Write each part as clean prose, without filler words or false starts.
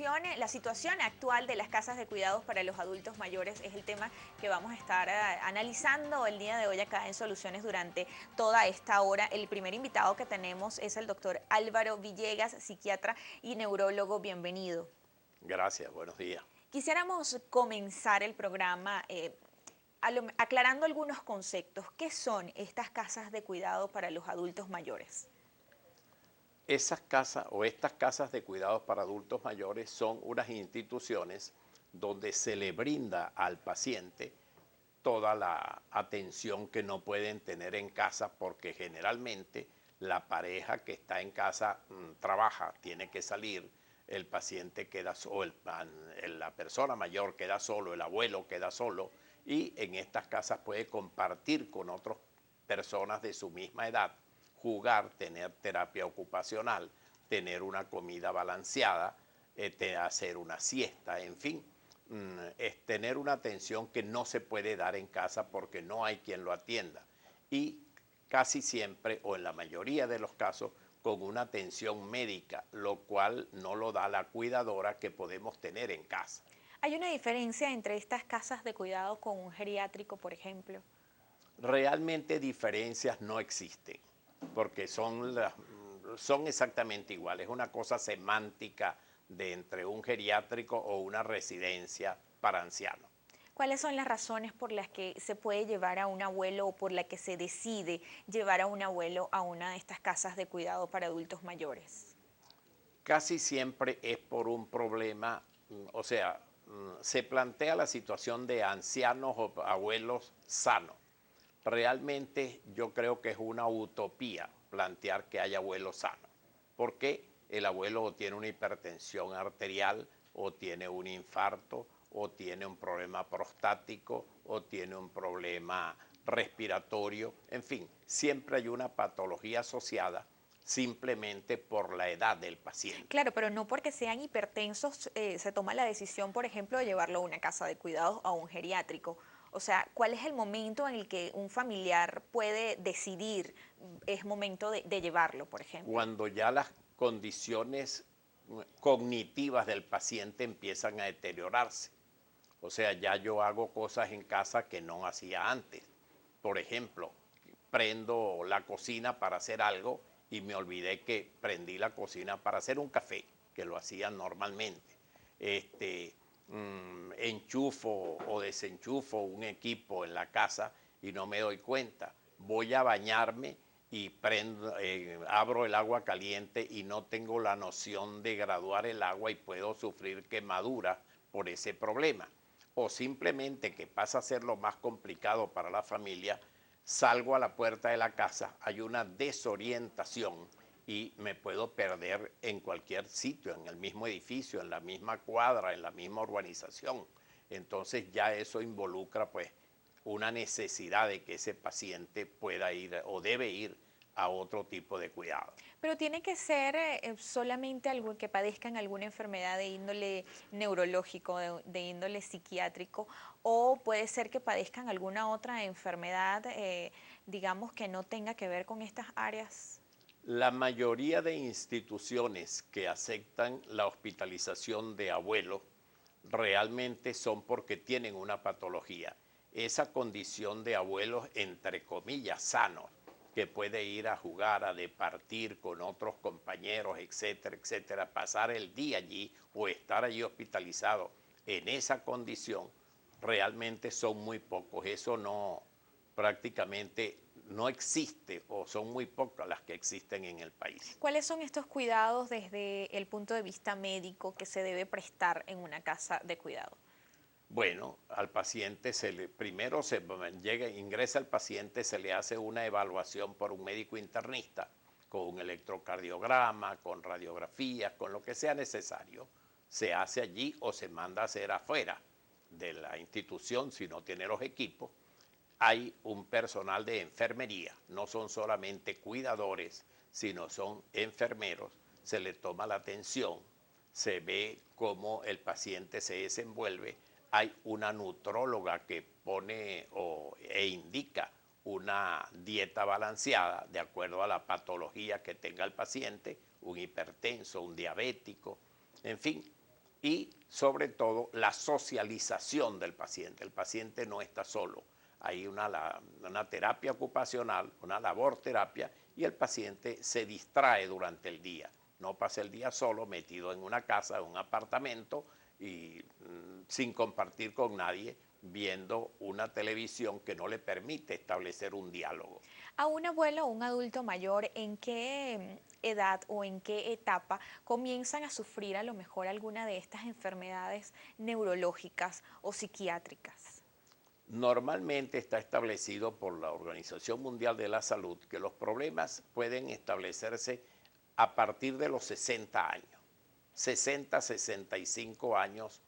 la situación actual de las casas de cuidados para los adultos mayores es el tema que vamos a estar analizando el día de hoy acá en Soluciones durante toda esta hora. El primer invitado que tenemos es el doctor Álvaro Villegas, psiquiatra y neurólogo. Bienvenido. Gracias, buenos días. Quisiéramos comenzar el programa aclarando algunos conceptos. ¿Qué son estas casas de cuidado para los adultos mayores? Esas casas o estas casas de cuidados para adultos mayores son unas instituciones donde se le brinda al paciente toda la atención que no pueden tener en casa porque generalmente la pareja que está en casa trabaja, tiene que salir, el paciente queda solo, la persona mayor queda solo, el abuelo queda solo y en estas casas puede compartir con otras personas de su misma edad, jugar, tener terapia ocupacional, tener una comida balanceada, hacer una siesta, en fin, es tener una atención que no se puede dar en casa porque no hay quien lo atienda. Y casi siempre, o en la mayoría de los casos, con una atención médica, lo cual no lo da la cuidadora que podemos tener en casa. ¿Hay una diferencia entre estas casas de cuidado con un geriátrico, por ejemplo? Realmente diferencias no existen, porque son exactamente iguales. Es una cosa semántica de entre un geriátrico o una residencia para ancianos. ¿Cuáles son las razones por las que se puede llevar a un abuelo o por la que se decide llevar a un abuelo a una de estas casas de cuidado para adultos mayores? Casi siempre es por un problema, o sea, se plantea la situación de ancianos o abuelos sanos. Realmente yo creo que es una utopía plantear que haya abuelos sanos, porque el abuelo o tiene una hipertensión arterial, o tiene un infarto, o tiene un problema prostático, o tiene un problema respiratorio, en fin, siempre hay una patología asociada simplemente por la edad del paciente. Claro, pero no porque sean hipertensos se toma la decisión, por ejemplo, de llevarlo a una casa de cuidados o a un geriátrico. O sea, ¿cuál es el momento en el que un familiar puede decidir es momento de llevarlo, por ejemplo? Cuando ya las condiciones cognitivas del paciente empiezan a deteriorarse. O sea, ya yo hago cosas en casa que no hacía antes. Por ejemplo, prendo la cocina para hacer algo y me olvidé que prendí la cocina para hacer un café, que lo hacía normalmente. Enchufo o desenchufo un equipo en la casa y no me doy cuenta. Voy a bañarme y abro el agua caliente y no tengo la noción de graduar el agua y puedo sufrir quemaduras por ese problema. O simplemente, que pasa a ser lo más complicado para la familia, salgo a la puerta de la casa, hay una desorientación y me puedo perder en cualquier sitio, en el mismo edificio, en la misma cuadra, en la misma urbanización. Entonces ya eso involucra pues una necesidad de que ese paciente pueda ir o debe ir a otro tipo de cuidado. Pero tiene que ser solamente algo que padezcan alguna enfermedad de índole neurológico, de índole psiquiátrico, o puede ser que padezcan alguna otra enfermedad, digamos, que no tenga que ver con estas áreas. La mayoría de instituciones que aceptan la hospitalización de abuelos realmente son porque tienen una patología. Esa condición de abuelos, entre comillas, sanos, que puede ir a jugar, a departir con otros compañeros, etcétera, etcétera, pasar el día allí o estar allí hospitalizado en esa condición, realmente son muy pocos. Eso no, prácticamente no existe, o son muy pocas las que existen en el país. ¿Cuáles son estos cuidados desde el punto de vista médico que se debe prestar en una casa de cuidado? Bueno, al paciente primero ingresa el paciente, se le hace una evaluación por un médico internista con un electrocardiograma, con radiografías, con lo que sea necesario. Se hace allí o se manda a hacer afuera de la institución si no tiene los equipos. Hay un personal de enfermería, no son solamente cuidadores, sino son enfermeros. Se le toma la atención, se ve cómo el paciente se desenvuelve. Hay una nutróloga que pone e indica una dieta balanceada de acuerdo a la patología que tenga el paciente, un hipertenso, un diabético, en fin, y sobre todo la socialización del paciente. El paciente no está solo. Hay una terapia ocupacional, una labor terapia, y el paciente se distrae durante el día. No pasa el día solo, metido en una casa, en un apartamento, y sin compartir con nadie, viendo una televisión que no le permite establecer un diálogo. A un abuelo o un adulto mayor, ¿en qué edad o en qué etapa comienzan a sufrir a lo mejor alguna de estas enfermedades neurológicas o psiquiátricas? Normalmente está establecido por la Organización Mundial de la Salud que los problemas pueden establecerse a partir de los 60 años. 60, 65 años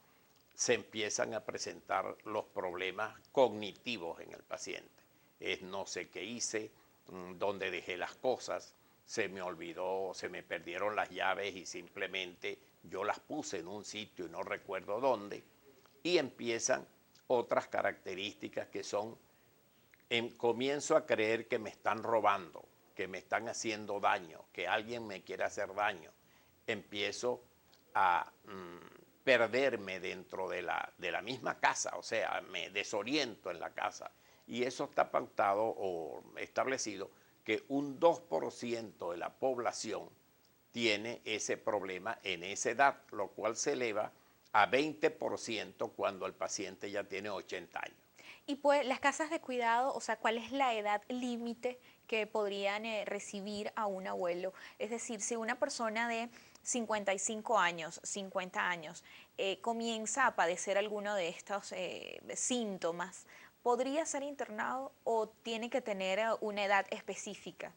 se empiezan a presentar los problemas cognitivos en el paciente. Es no sé qué hice, dónde dejé las cosas, se me olvidó, se me perdieron las llaves y simplemente yo las puse en un sitio y no recuerdo dónde. Y empiezan otras características que son, comienzo a creer que me están robando, que me están haciendo daño, que alguien me quiere hacer daño. Empiezo a perderme dentro de la misma casa, o sea, me desoriento en la casa. Y eso está pautado o establecido que un 2% de la población tiene ese problema en esa edad, lo cual se eleva a 20% cuando el paciente ya tiene 80 años. Y pues las casas de cuidado, o sea, ¿cuál es la edad límite que podrían recibir a un abuelo? Es decir, si una persona de 55 años, 50 años, comienza a padecer alguno de estos síntomas, ¿podría ser internado o tiene que tener una edad específica?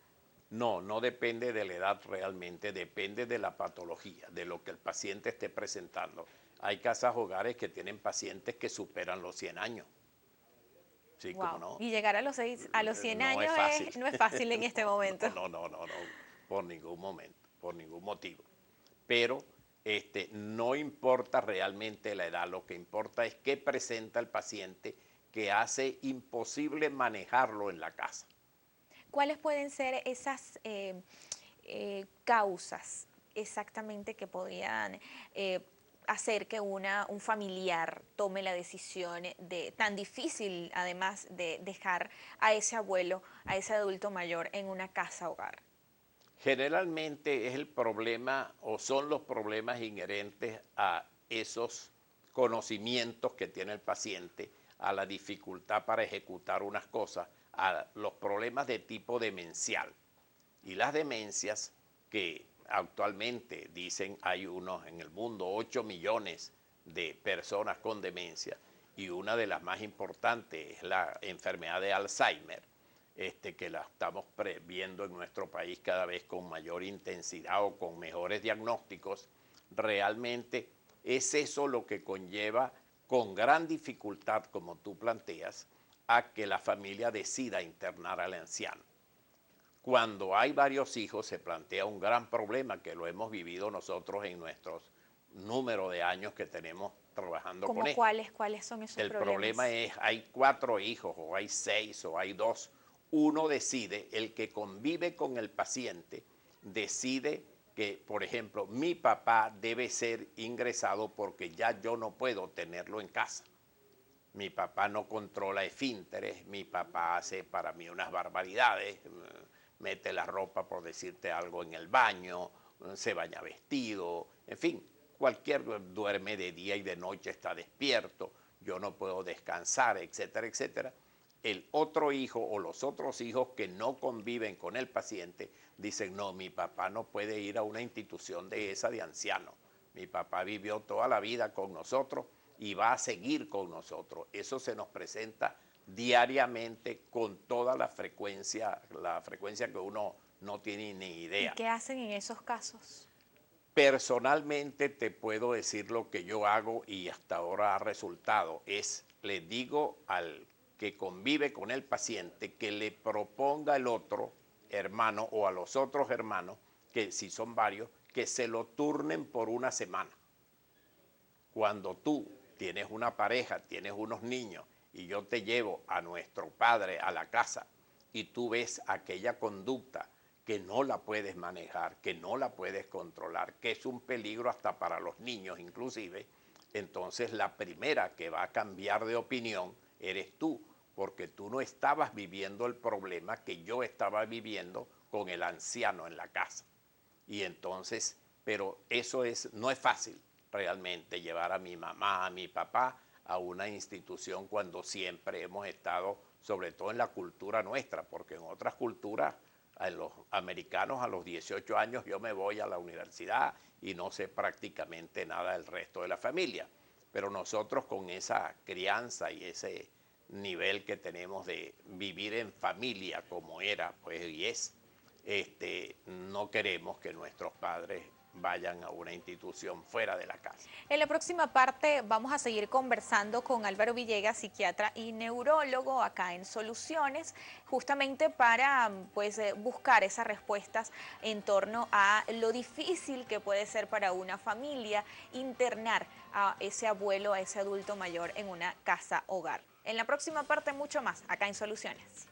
No, no depende de la edad realmente, depende de la patología, de lo que el paciente esté presentando. Hay casas hogares que tienen pacientes que superan los 100 años. Sí, como Wow. no. Y llegar a los 100 No es años fácil. no es fácil en este momento. No, por ningún momento, por ningún motivo. Pero no importa realmente la edad, lo que importa es qué presenta el paciente que hace imposible manejarlo en la casa. ¿Cuáles pueden ser esas causas exactamente que podrían hacer que un familiar tome la decisión de tan difícil, además de dejar a ese abuelo, a ese adulto mayor en una casa hogar? Generalmente es el problema o son los problemas inherentes a esos conocimientos que tiene el paciente, a la dificultad para ejecutar unas cosas, a los problemas de tipo demencial. Y las demencias que actualmente dicen hay unos en el mundo, 8 millones de personas con demencia, y una de las más importantes es la enfermedad de Alzheimer, que la estamos viendo en nuestro país cada vez con mayor intensidad o con mejores diagnósticos. Realmente es eso lo que conlleva con gran dificultad, como tú planteas, a que la familia decida internar al anciano. Cuando hay varios hijos se plantea un gran problema que lo hemos vivido nosotros en nuestros número de años que tenemos trabajando con ¿Cómo esto. cuáles son esos El problema problemas? es, hay 4 hijos o hay 6 o hay 2. Uno decide, el que convive con el paciente, decide que, por ejemplo, mi papá debe ser ingresado porque ya yo no puedo tenerlo en casa. Mi papá no controla esfínteres, mi papá hace para mí unas barbaridades, mete la ropa, por decirte algo, en el baño, se baña vestido, en fin, cualquier duerme de día y de noche, está despierto, yo no puedo descansar, etcétera, etcétera. El otro hijo o los otros hijos que no conviven con el paciente dicen, no, mi papá no puede ir a una institución de esa de ancianos. Mi papá vivió toda la vida con nosotros y va a seguir con nosotros. Eso se nos presenta diariamente con toda la frecuencia que uno no tiene ni ¿Y idea. qué hacen en esos casos? Personalmente te puedo decir lo que yo hago y hasta ahora ha resultado. Le digo al que convive con el paciente que le proponga el otro hermano o a los otros hermanos, que si son varios, que se lo turnen por una semana. Cuando tú tienes una pareja, tienes unos niños y yo te llevo a nuestro padre a la casa y tú ves aquella conducta que no la puedes manejar, que no la puedes controlar, que es un peligro hasta para los niños inclusive, entonces la primera que va a cambiar de opinión eres tú, porque tú no estabas viviendo el problema que yo estaba viviendo con el anciano en la casa. Y entonces, pero eso no es fácil realmente llevar a mi mamá, a mi papá a una institución cuando siempre hemos estado, sobre todo en la cultura nuestra, porque en otras culturas, a los americanos a los 18 años yo me voy a la universidad y no sé prácticamente nada del resto de la familia. Pero nosotros con esa crianza y ese nivel que tenemos de vivir en familia como era, pues y es, no queremos que nuestros padres vayan a una institución fuera de la casa. En la próxima parte vamos a seguir conversando con Álvaro Villegas, psiquiatra y neurólogo acá en Soluciones, justamente para pues, buscar esas respuestas en torno a lo difícil que puede ser para una familia internar a ese abuelo, a ese adulto mayor en una casa hogar. En la próxima parte mucho más acá en Soluciones.